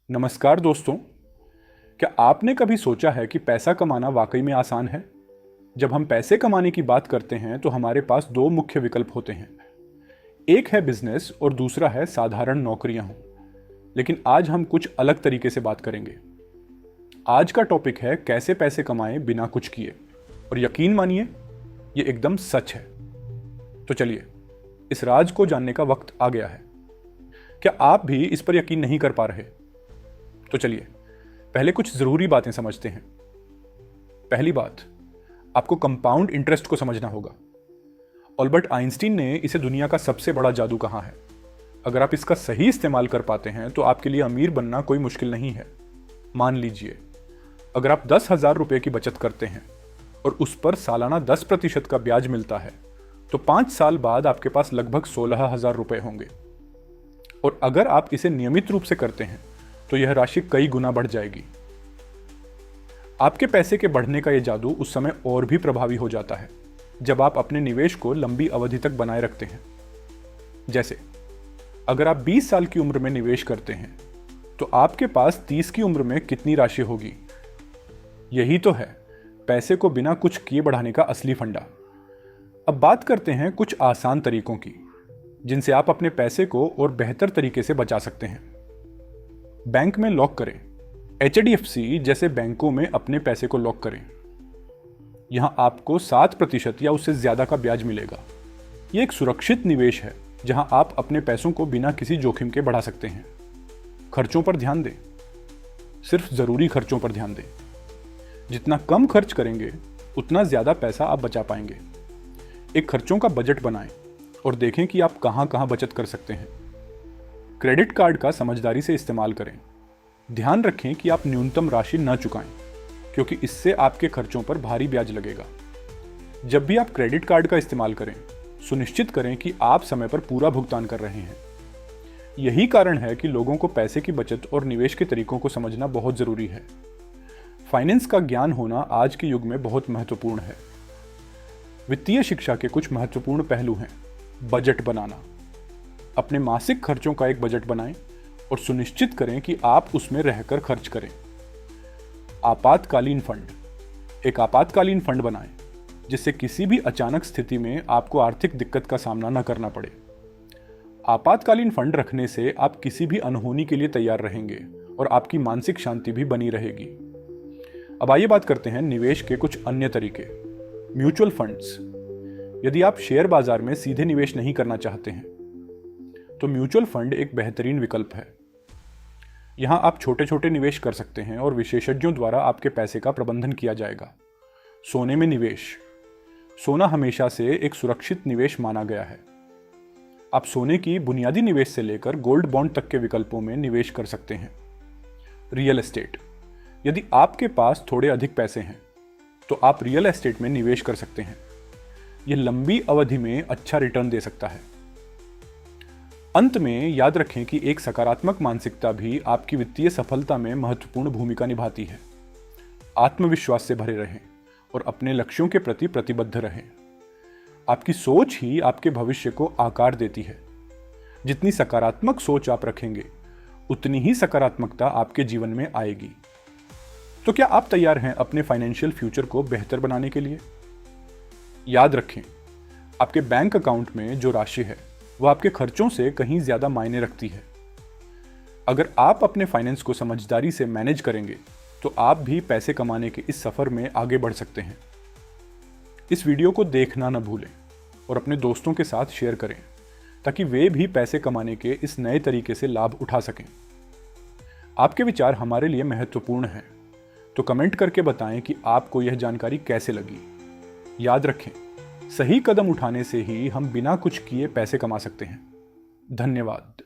नमस्कार दोस्तों। क्या आपने कभी सोचा है कि पैसा कमाना वाकई में आसान है? जब हम पैसे कमाने की बात करते हैं तो हमारे पास दो मुख्य विकल्प होते हैं। एक है बिजनेस और दूसरा है साधारण नौकरियां हों। लेकिन आज हम कुछ अलग तरीके से बात करेंगे। आज का टॉपिक है कैसे पैसे कमाएं बिना कुछ किए। और यकीन मानिए, ये एकदम सच है। तो चलिए, इस राज को जानने का वक्त आ गया है। क्या आप भी इस पर यकीन नहीं कर पा रहे? तो चलिए, पहले कुछ जरूरी बातें समझते हैं। पहली बात, आपको कंपाउंड इंटरेस्ट को समझना होगा। अल्बर्ट आइंस्टीन ने इसे दुनिया का सबसे बड़ा जादू कहा है। अगर आप इसका सही इस्तेमाल कर पाते हैं तो आपके लिए अमीर बनना कोई मुश्किल नहीं है। मान लीजिए, अगर आप 10,000 रुपए की बचत करते हैं और उस पर सालाना 10% का ब्याज मिलता है तो 5 साल बाद आपके पास लगभग 16,000 रुपए होंगे। और अगर आप इसे नियमित रूप से करते हैं तो यह राशि कई गुना बढ़ जाएगी। आपके पैसे के बढ़ने का यह जादू उस समय और भी प्रभावी हो जाता है जब आप अपने निवेश को लंबी अवधि तक बनाए रखते हैं। जैसे अगर आप 20 साल की उम्र में निवेश करते हैं तो आपके पास 30 की उम्र में कितनी राशि होगी? यही तो है पैसे को बिना कुछ किए बढ़ाने का असली फंडा। अब बात करते हैं कुछ आसान तरीकों की जिनसे आप अपने पैसे को और बेहतर तरीके से बचा सकते हैं। बैंक में लॉक करें। HDFC जैसे बैंकों में अपने पैसे को लॉक करें। यहां आपको 7% या उससे ज्यादा का ब्याज मिलेगा। यह एक सुरक्षित निवेश है जहां आप अपने पैसों को बिना किसी जोखिम के बढ़ा सकते हैं। खर्चों पर ध्यान दें। सिर्फ जरूरी खर्चों पर ध्यान दें। जितना कम खर्च करेंगे उतना ज्यादा पैसा आप बचा पाएंगे। एक खर्चों का बजट बनाएं और देखें कि आप कहां कहां बचत कर सकते हैं। क्रेडिट कार्ड का समझदारी से इस्तेमाल करें। ध्यान रखें कि आप न्यूनतम राशि न चुकाएं, क्योंकि इससे आपके खर्चों पर भारी ब्याज लगेगा। जब भी आप क्रेडिट कार्ड का इस्तेमाल करें, सुनिश्चित करें कि आप समय पर पूरा भुगतान कर रहे हैं। यही कारण है कि लोगों को पैसे की बचत और निवेश के तरीकों को समझना बहुत जरूरी है। फाइनेंस का ज्ञान होना आज के युग में बहुत महत्वपूर्ण है। वित्तीय शिक्षा के कुछ महत्वपूर्ण पहलू हैं। बजट बनाना। अपने मासिक खर्चों का एक बजट बनाएं और सुनिश्चित करें कि आप उसमें रहकर खर्च करें। आपातकालीन फंड। एक आपातकालीन फंड बनाएं जिससे किसी भी अचानक स्थिति में आपको आर्थिक दिक्कत का सामना न करना पड़े। आपातकालीन फंड रखने से आप किसी भी अनहोनी के लिए तैयार रहेंगे और आपकी मानसिक शांति भी बनी रहेगी। अब आइए बात करते हैं निवेश के कुछ अन्य तरीके। Mutual funds. यदि आप शेयर बाजार में सीधे निवेश नहीं करना चाहते हैं तो म्यूचुअल फंड एक बेहतरीन विकल्प है। यहां आप छोटे छोटे निवेश कर सकते हैं और विशेषज्ञों द्वारा आपके पैसे का प्रबंधन किया जाएगा। सोने में निवेश। सोना हमेशा से एक सुरक्षित निवेश माना गया है। आप सोने की बुनियादी निवेश से लेकर गोल्ड बॉन्ड तक के विकल्पों में निवेश कर सकते हैं। Real estate. यदि आपके पास थोड़े अधिक पैसे हैं तो आप रियल एस्टेट में निवेश कर सकते हैं। यह लंबी अवधि में अच्छा रिटर्न दे सकता है। अंत में याद रखें कि एक सकारात्मक मानसिकता भी आपकी वित्तीय सफलता में महत्वपूर्ण भूमिका निभाती है। आत्मविश्वास से भरे रहें और अपने लक्ष्यों के प्रति प्रतिबद्ध रहें। आपकी सोच ही आपके भविष्य को आकार देती है। जितनी सकारात्मक सोच आप रखेंगे उतनी ही सकारात्मकता आपके जीवन में आएगी। तो क्या आप तैयार हैं अपने फाइनेंशियल फ्यूचर को बेहतर बनाने के लिए? याद रखें, आपके बैंक अकाउंट में जो राशि है वह आपके खर्चों से कहीं ज्यादा मायने रखती है। अगर आप अपने फाइनेंस को समझदारी से मैनेज करेंगे तो आप भी पैसे कमाने के इस सफर में आगे बढ़ सकते हैं। इस वीडियो को देखना न भूलें और अपने दोस्तों के साथ शेयर करें ताकि वे भी पैसे कमाने के इस नए तरीके से लाभ उठा सकें। आपके विचार हमारे लिए महत्वपूर्ण हैं, तो कमेंट करके बताएं कि आपको यह जानकारी कैसे लगी। याद रखें, सही कदम उठाने से ही हम बिना कुछ किए पैसे कमा सकते हैं। धन्यवाद।